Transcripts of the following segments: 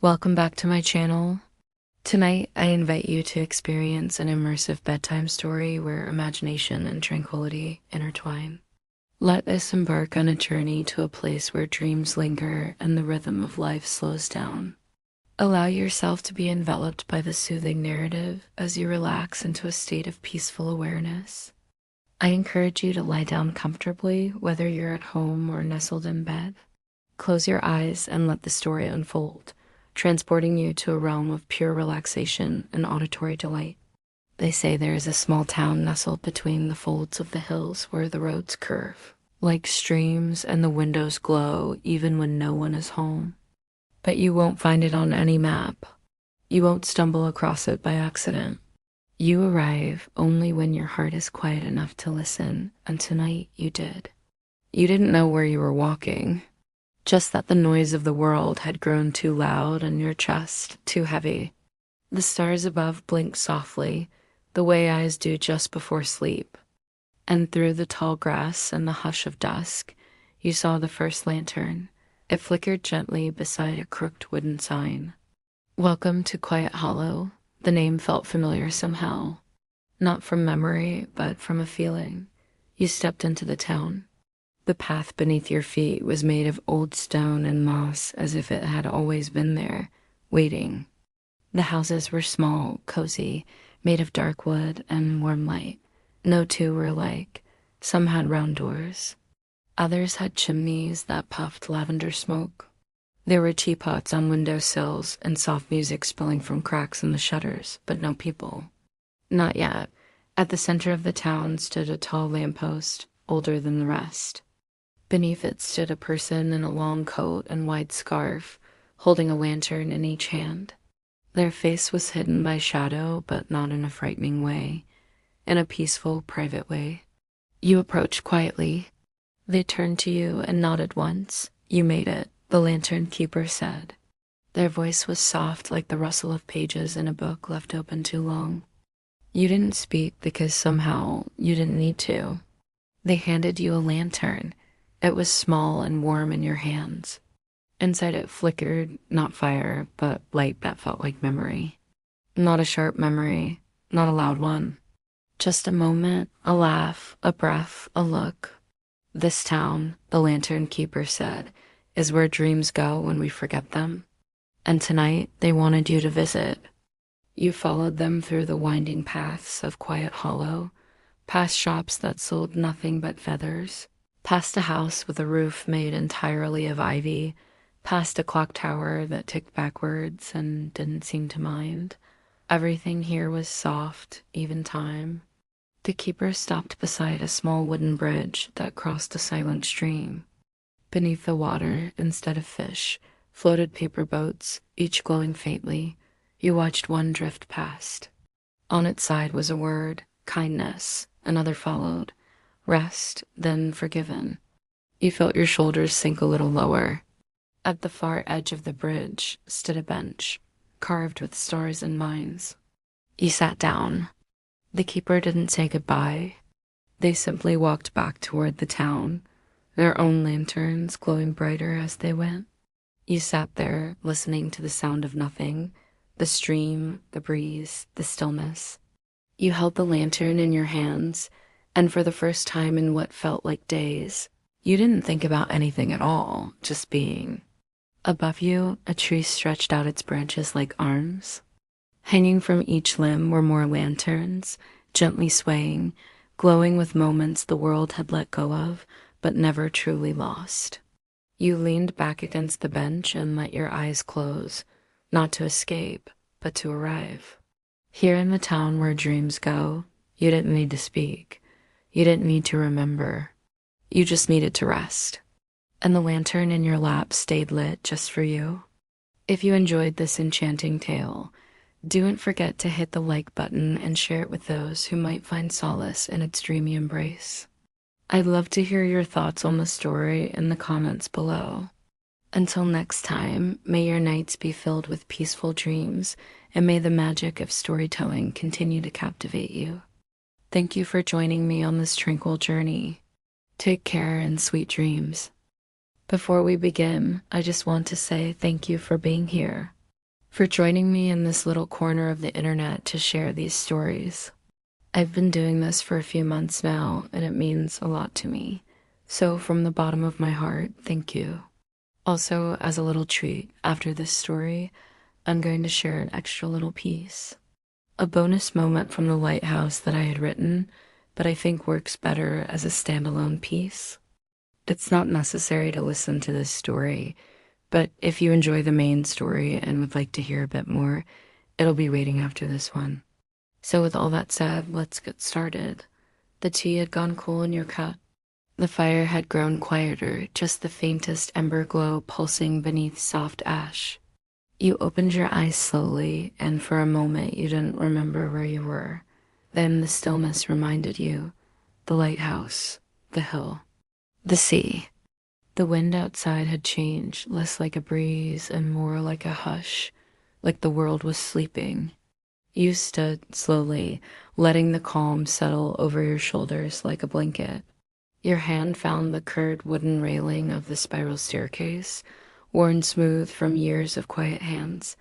Welcome back to my channel. Tonight, I invite you to experience an immersive bedtime story where imagination and tranquility intertwine. Let us embark on a journey to a place where dreams linger and the rhythm of life slows down. Allow yourself to be enveloped by the soothing narrative as you relax into a state of peaceful awareness. I encourage you to lie down comfortably, whether you're at home or nestled in bed. Close your eyes and let the story unfold, transporting you to a realm of pure relaxation and auditory delight. They say there is a small town nestled between the folds of the hills where the roads curve, like streams, and the windows glow even when no one is home. But you won't find it on any map. You won't stumble across it by accident. You arrive only when your heart is quiet enough to listen, and tonight you did. You didn't know where you were walking, just that the noise of the world had grown too loud and your chest too heavy. The stars above blinked softly, the way eyes do just before sleep. And through the tall grass and the hush of dusk, you saw the first lantern. It flickered gently beside a crooked wooden sign. Welcome to Quiet Hollow. The name felt familiar somehow. Not from memory, but from a feeling. You stepped into the town. The path beneath your feet was made of old stone and moss, as if it had always been there, waiting. The houses were small, cozy, made of dark wood and warm light. No two were alike. Some had round doors. Others had chimneys that puffed lavender smoke. There were teapots on window sills and soft music spilling from cracks in the shutters, but no people. Not yet. At the center of the town stood a tall lamppost, older than the rest. Beneath it stood a person in a long coat and wide scarf, holding a lantern in each hand. Their face was hidden by shadow, but not in a frightening way, in a peaceful, private way. You approached quietly. They turned to you and nodded once. You made it, the lantern keeper said. Their voice was soft like the rustle of pages in a book left open too long. You didn't speak because somehow you didn't need to. They handed you a lantern. It was small and warm in your hands. Inside it flickered, not fire, but light that felt like memory. Not a sharp memory, not a loud one. Just a moment, a laugh, a breath, a look. This town, the lantern keeper said, is where dreams go when we forget them. And tonight they wanted you to visit. You followed them through the winding paths of Quiet Hollow, past shops that sold nothing but feathers, past a house with a roof made entirely of ivy, past a clock tower that ticked backwards and didn't seem to mind. Everything here was soft, even time. The keeper stopped beside a small wooden bridge that crossed a silent stream. Beneath the water, instead of fish, floated paper boats, each glowing faintly. You watched one drift past. On its side was a word, kindness. Another followed, rest, then forgiven. You felt your shoulders sink a little lower. At the far edge of the bridge stood a bench, carved with stars and mines. You sat down. The keeper didn't say goodbye. They simply walked back toward the town, their own lanterns glowing brighter as they went. You sat there, listening to the sound of nothing, the stream, the breeze, the stillness. You held the lantern in your hands, and for the first time in what felt like days, you didn't think about anything at all, just being. Above you, a tree stretched out its branches like arms. Hanging from each limb were more lanterns, gently swaying, glowing with moments the world had let go of, but never truly lost. You leaned back against the bench and let your eyes close, not to escape, but to arrive. Here in the town where dreams go, you didn't need to speak. You didn't need to remember. You just needed to rest. And the lantern in your lap stayed lit just for you. If you enjoyed this enchanting tale, don't forget to hit the like button and share it with those who might find solace in its dreamy embrace. I'd love to hear your thoughts on the story in the comments below. Until next time, may your nights be filled with peaceful dreams, and may the magic of storytelling continue to captivate you. Thank you for joining me on this tranquil journey. Take care and sweet dreams. Before we begin, I just want to say thank you for being here. for joining me in this little corner of the internet to share these stories. I've been doing this for a few months now, and it means a lot to me. So, from the bottom of my heart, thank you. Also, as a little treat, after this story, I'm going to share an extra little piece. A bonus moment from the lighthouse that I had written, but I think works better as a standalone piece. It's not necessary to listen to this story, but if you enjoy the main story and would like to hear a bit more, it'll be waiting after this one. So with all that said, let's get started. The tea had gone cool in your cup. The fire had grown quieter, just the faintest ember glow pulsing beneath soft ash. You opened your eyes slowly, and for a moment you didn't remember where you were. Then the stillness reminded you. The lighthouse, the hill, the sea. The wind outside had changed, less like a breeze and more like a hush, like the world was sleeping. You stood slowly, letting the calm settle over your shoulders like a blanket. Your hand found the curved wooden railing of the spiral staircase, worn smooth from years of quiet hands.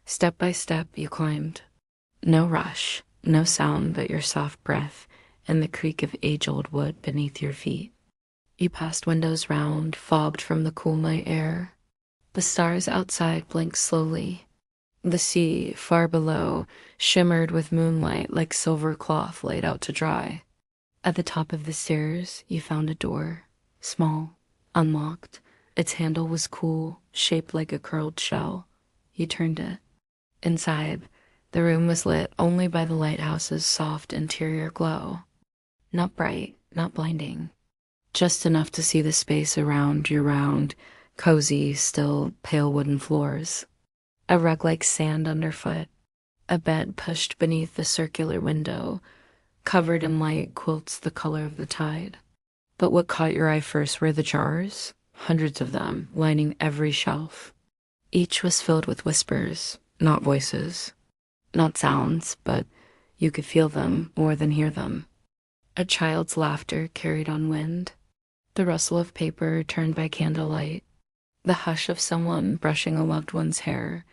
Step by step, you climbed. No rush, no sound but your soft breath and the creak of age-old wood beneath your feet. You passed windows round, fogged from the cool night air. The stars outside blinked slowly. The sea, far below, shimmered with moonlight like silver cloth laid out to dry. At the top of the stairs, you found a door, small, unlocked. Its handle was cool, shaped like a curled shell. You turned it. Inside, the room was lit only by the lighthouse's soft interior glow. Not bright, not blinding. Just enough to see the space around your round, cozy, still, pale wooden floors. A rug like sand underfoot, a bed pushed beneath the circular window, covered in light quilts the color of the tide. But what caught your eye first were the jars, hundreds of them, lining every shelf. Each was filled with whispers, not voices, not sounds, but you could feel them more than hear them. A child's laughter carried on wind, the rustle of paper turned by candlelight, the hush of someone brushing a loved one's hair,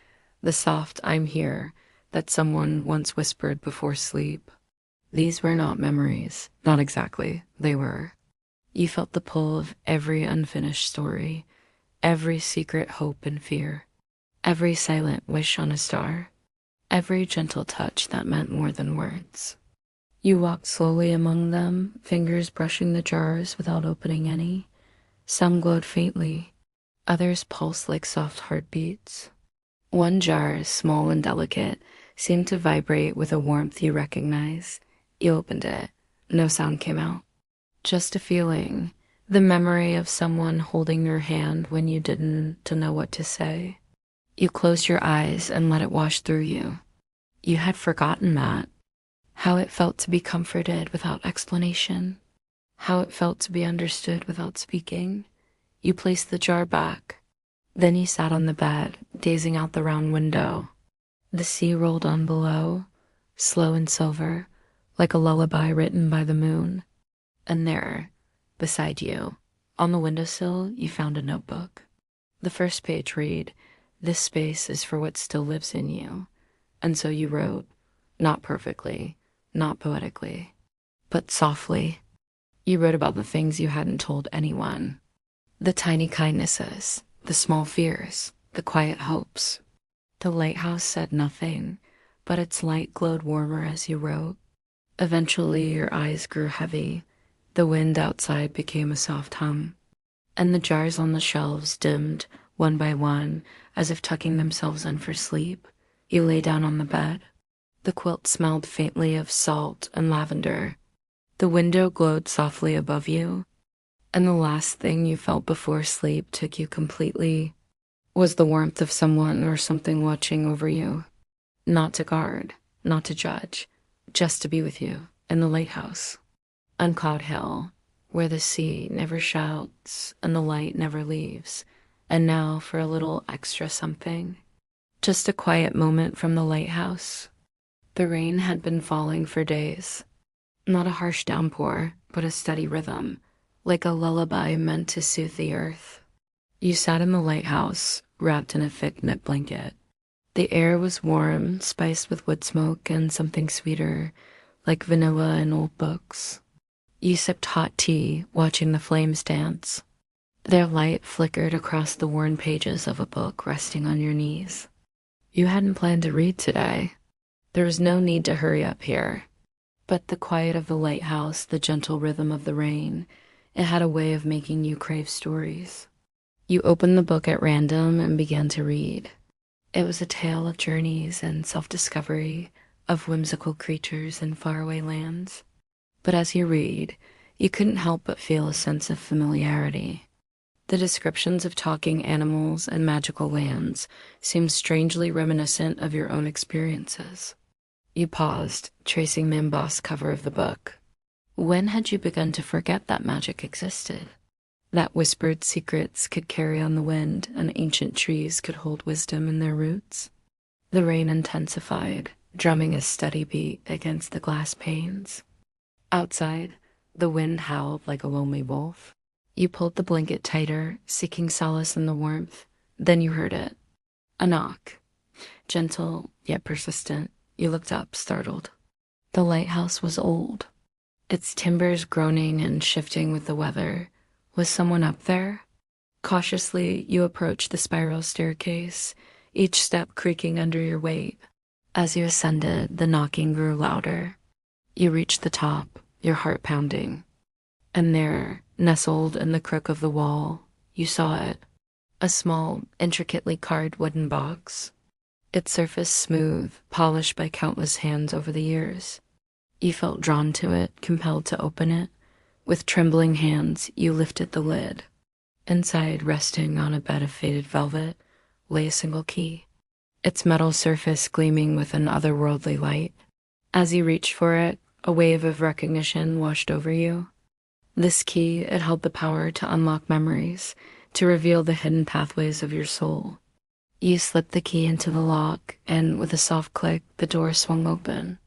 the soft "I'm here" that someone once whispered before sleep. These were not memories, not exactly, they were. You felt the pull of every unfinished story, every secret hope and fear, every silent wish on a star, every gentle touch that meant more than words. You walked slowly among them, fingers brushing the jars without opening any. Some glowed faintly, others pulsed like soft heartbeats. One jar, small and delicate, seemed to vibrate with a warmth you recognized. You opened it. No sound came out. Just a feeling, the memory of someone holding your hand when you didn't know what to say. You closed your eyes and let it wash through you. You had forgotten that. How it felt to be comforted without explanation. How it felt to be understood without speaking. You placed the jar back. Then you sat on the bed, gazing out the round window. The sea rolled on below, slow and silver, like a lullaby written by the moon. And there, beside you, on the windowsill, you found a notebook. The first page read, "This space is for what still lives in you." And so you wrote, not perfectly, not poetically, but softly. You wrote about the things you hadn't told anyone. The tiny kindnesses, the small fears, the quiet hopes. The lighthouse said nothing, but its light glowed warmer as you wrote. Eventually, your eyes grew heavy. The wind outside became a soft hum, and the jars on the shelves dimmed, one by one, as if tucking themselves in for sleep. You lay down on the bed. The quilt smelled faintly of salt and lavender. The window glowed softly above you, and the last thing you felt before sleep took you completely was the warmth of someone or something watching over you. Not to guard, not to judge, just to be with you in the lighthouse. On Cloud Hill, where the sea never shouts and the light never leaves. And now for a little extra something. Just a quiet moment from the lighthouse. The rain had been falling for days. Not a harsh downpour, but a steady rhythm, like a lullaby meant to soothe the earth. You sat in the lighthouse, wrapped in a thick knit blanket. The air was warm, spiced with wood smoke and something sweeter, like vanilla in old books. You sipped hot tea, watching the flames dance. Their light flickered across the worn pages of a book resting on your knees. You hadn't planned to read today. There was no need to hurry up here. But the quiet of the lighthouse, the gentle rhythm of the rain, it had a way of making you crave stories. You opened the book at random and began to read. It was a tale of journeys and self-discovery, of whimsical creatures in faraway lands. But as you read, you couldn't help but feel a sense of familiarity. The descriptions of talking animals and magical lands seemed strangely reminiscent of your own experiences. You paused, tracing the embossed cover of the book. When had you begun to forget that magic existed? That whispered secrets could carry on the wind and ancient trees could hold wisdom in their roots? The rain intensified, drumming a steady beat against the glass panes. Outside, the wind howled like a lonely wolf. You pulled the blanket tighter, seeking solace in the warmth. Then you heard it. A knock. Gentle, yet persistent. You looked up, startled. The lighthouse was old, its timbers groaning and shifting with the weather. Was someone up there? Cautiously, you approached the spiral staircase, each step creaking under your weight. As you ascended, the knocking grew louder. You reached the top, your heart pounding. And there, nestled in the crook of the wall, you saw it. A small, intricately carved wooden box. Its surface smooth, polished by countless hands over the years. You felt drawn to it, compelled to open it. With trembling hands, you lifted the lid. Inside, resting on a bed of faded velvet, lay a single key, its metal surface gleaming with an otherworldly light. As you reached for it, a wave of recognition washed over you. This key, it held the power to unlock memories, to reveal the hidden pathways of your soul. You slipped the key into the lock, and with a soft click, the door swung open.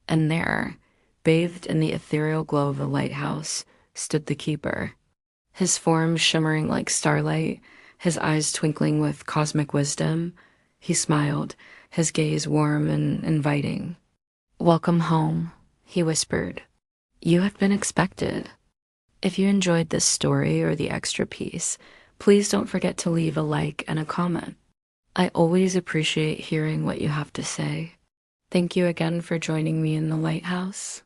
And there, bathed in the ethereal glow of the lighthouse, stood the keeper. His form shimmering like starlight, his eyes twinkling with cosmic wisdom. He smiled, his gaze warm and inviting. "Welcome home," he whispered. "You have been expected." If you enjoyed this story or the extra piece, please don't forget to leave a like and a comment. I always appreciate hearing what you have to say. Thank you again for joining me in the lighthouse.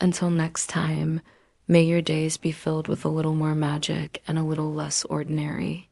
Until next time, may your days be filled with a little more magic and a little less ordinary.